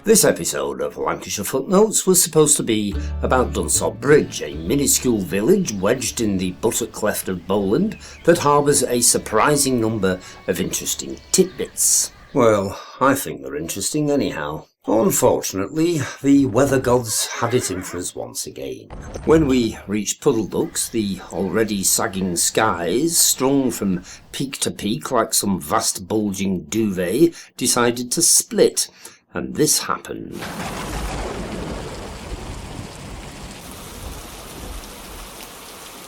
This episode of Lancashire Footnotes was supposed to be about Dunsop Bridge, a minuscule village wedged in the buttock cleft of Bowland that harbours a surprising number of interesting tidbits. Well, I think they're interesting anyhow. Unfortunately, the weather gods had it in for us once again. When we reached Puddle Ducks, the already sagging skies, strung from peak to peak like some vast bulging duvet, decided to split, and this happened.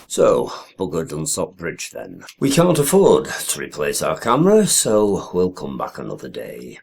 So, bugger Dunsop Bridge then. We can't afford to replace our camera, so we'll come back another day.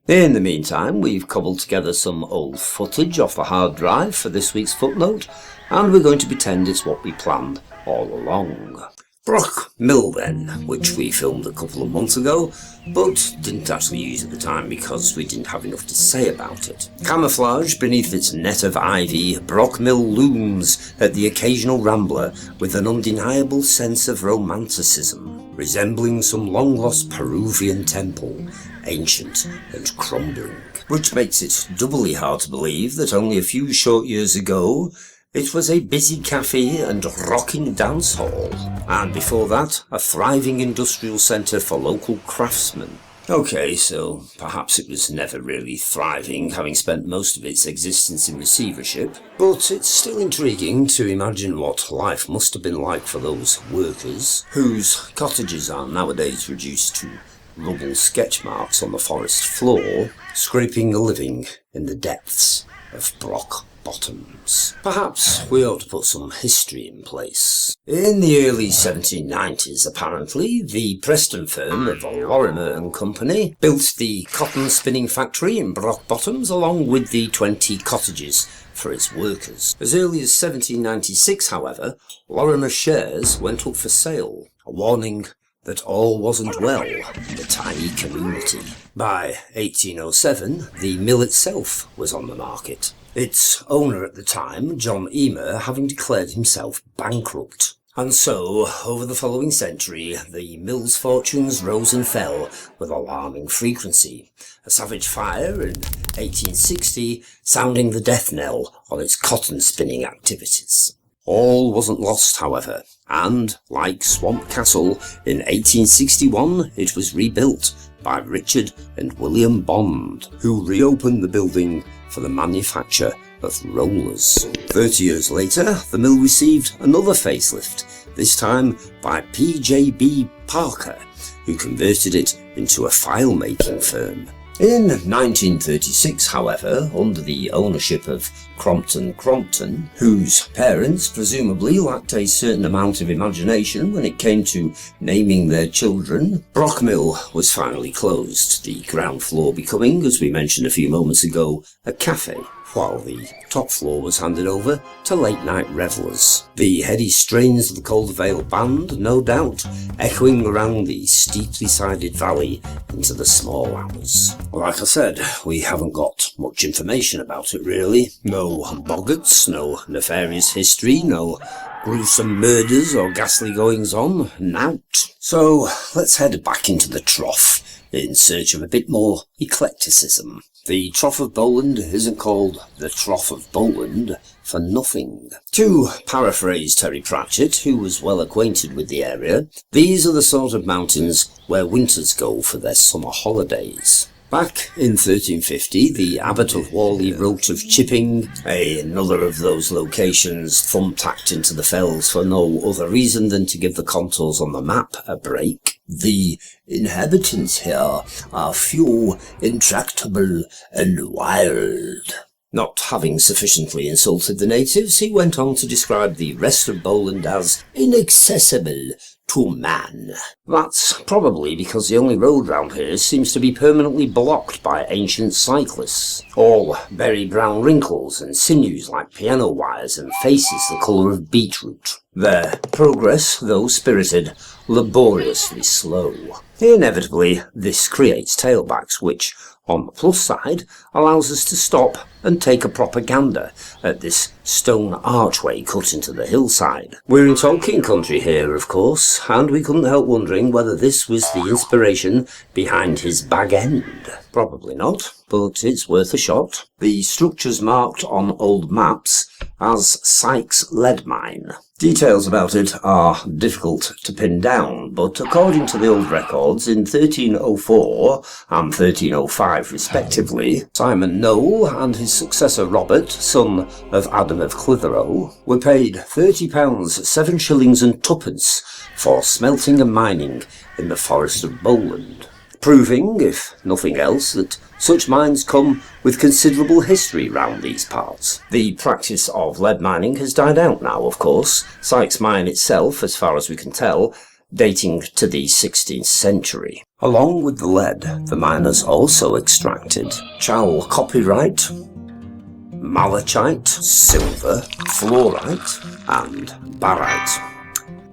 In the meantime, we've cobbled together some old footage off the hard drive for this week's footnote, and we're going to pretend it's what we planned all along. Brockmill then, which we filmed a couple of months ago, but didn't actually use at the time because we didn't have enough to say about it. Camouflaged beneath its net of ivy, Brockmill looms at the occasional rambler with an undeniable sense of romanticism, resembling some long-lost Peruvian temple, ancient and crumbling, which makes it doubly hard to believe that only a few short years ago it was a busy cafe and rocking dance hall, and before that a thriving industrial centre for local craftsmen. Okay, so perhaps it was never really thriving, having spent most of its existence in receivership, but it's still intriguing to imagine what life must have been like for those workers, whose cottages are nowadays reduced to rubble sketch marks on the forest floor, scraping a living in the depths of Brock Bottoms. Perhaps we ought to put some history in place. In the early 1790s, apparently, the Preston firm of Lorimer and Company built the cotton spinning factory in Brock Bottoms along with the 20 cottages for its workers. As early as 1796, however, Lorimer shares went up for sale, a warning that all wasn't well in the tiny community. By 1807, the mill itself was on the market, its owner at the time, John Emer, having declared himself bankrupt. And so, over the following century, the mill's fortunes rose and fell with alarming frequency. A savage fire in 1860 sounding the death knell on its cotton spinning activities. All wasn't lost, however, and, like Swamp Castle, in 1861 it was rebuilt by Richard and William Bond, who reopened the building for the manufacture of rollers. 30 years later, the mill received another facelift, this time by P.J.B. Parker, who converted it into a file-making firm. In 1936, however, under the ownership of Crompton, whose parents presumably lacked a certain amount of imagination when it came to naming their children, Brockmill was finally closed, the ground floor becoming, as we mentioned a few moments ago, a cafe, while the top floor was handed over to late-night revellers. The heady strains of the Caldervale Band, no doubt, echoing around the steeply sided valley into the small hours. Like I said, we haven't got much information about it really. No boggarts, no nefarious history, no gruesome murders or ghastly goings-on, nout. So let's head back into the trough in search of a bit more eclecticism. The Trough of Bowland isn't called the Trough of Bowland for nothing. To paraphrase Terry Pratchett, who was well acquainted with the area, these are the sort of mountains where winters go for their summer holidays. Back in 1350, the Abbot of Whalley wrote of Chipping, another of those locations thumbtacked into the fells for no other reason than to give the contours on the map a break. The inhabitants here are few, intractable, and wild. Not having sufficiently insulted the natives, he went on to describe the rest of Bowland as inaccessible to man. That's probably because the only road round here seems to be permanently blocked by ancient cyclists, all berry brown wrinkles and sinews like piano wires and faces the colour of beetroot. Their progress, though spirited, laboriously slow. Inevitably, this creates tailbacks, which, on the plus side, allows us to stop and take a proper gander at this stone archway cut into the hillside. We're in Tolkien country here, of course, and we couldn't help wondering whether this was the inspiration behind his bag end. Probably not, but it's worth a shot. The structure's marked on old maps as Sykes lead mine. Details about it are difficult to pin down, but according to the old records, in 1304 and 1305 respectively, Simon Noel and his successor Robert, son of Adam of Clitheroe, were paid £30, 7 shillings and twopence for smelting and mining in the Forest of Bowland, proving, if nothing else, that such mines come with considerable history round these parts. The practice of lead mining has died out now, of course, Sykes mine itself, as far as we can tell, dating to the 16th century. Along with the lead, the miners also extracted chal copyright, malachite, silver, fluorite, and barite.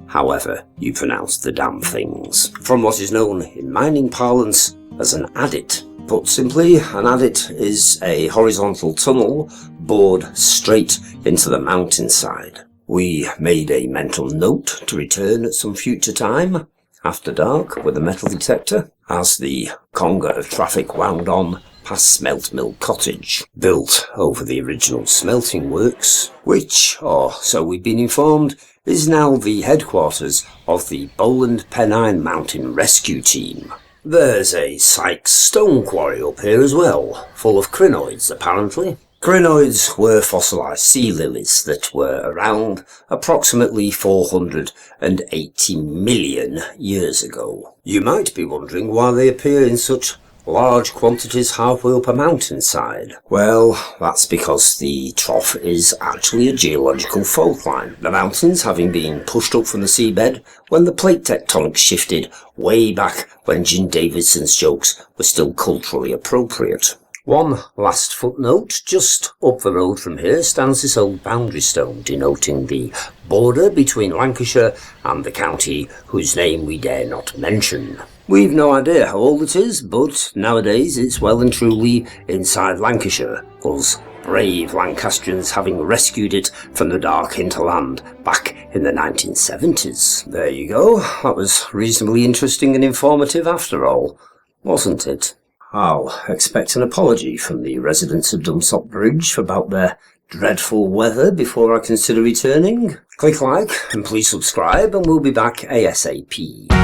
However you pronounce the damn things. From what is known in mining parlance as an adit. Put simply, an adit is a horizontal tunnel bored straight into the mountainside. We made a mental note to return at some future time, after dark, with a metal detector, as the conga of traffic wound on past Smelt Mill Cottage, built over the original smelting works, which, or so we've been informed, is now the headquarters of the Bowland Pennine Mountain Rescue Team. There's a Sykes stone quarry up here as well, full of crinoids apparently. Crinoids were fossilised sea lilies that were around approximately 480 million years ago. You might be wondering why they appear in such large quantities halfway up a mountainside. Well, that's because the trough is actually a geological fault line, the mountains having been pushed up from the seabed when the plate tectonics shifted way back when Jim Davidson's jokes were still culturally appropriate. One last footnote, just up the road from here stands this old boundary stone denoting the border between Lancashire and the county whose name we dare not mention. We've no idea how old it is, but nowadays it's well and truly inside Lancashire, us brave Lancastrians having rescued it from the dark hinterland back in the 1970s. There you go, that was reasonably interesting and informative after all, wasn't it? I'll expect an apology from the residents of Dunsop Bridge about their dreadful weather before I consider returning. Click like and please subscribe and we'll be back ASAP.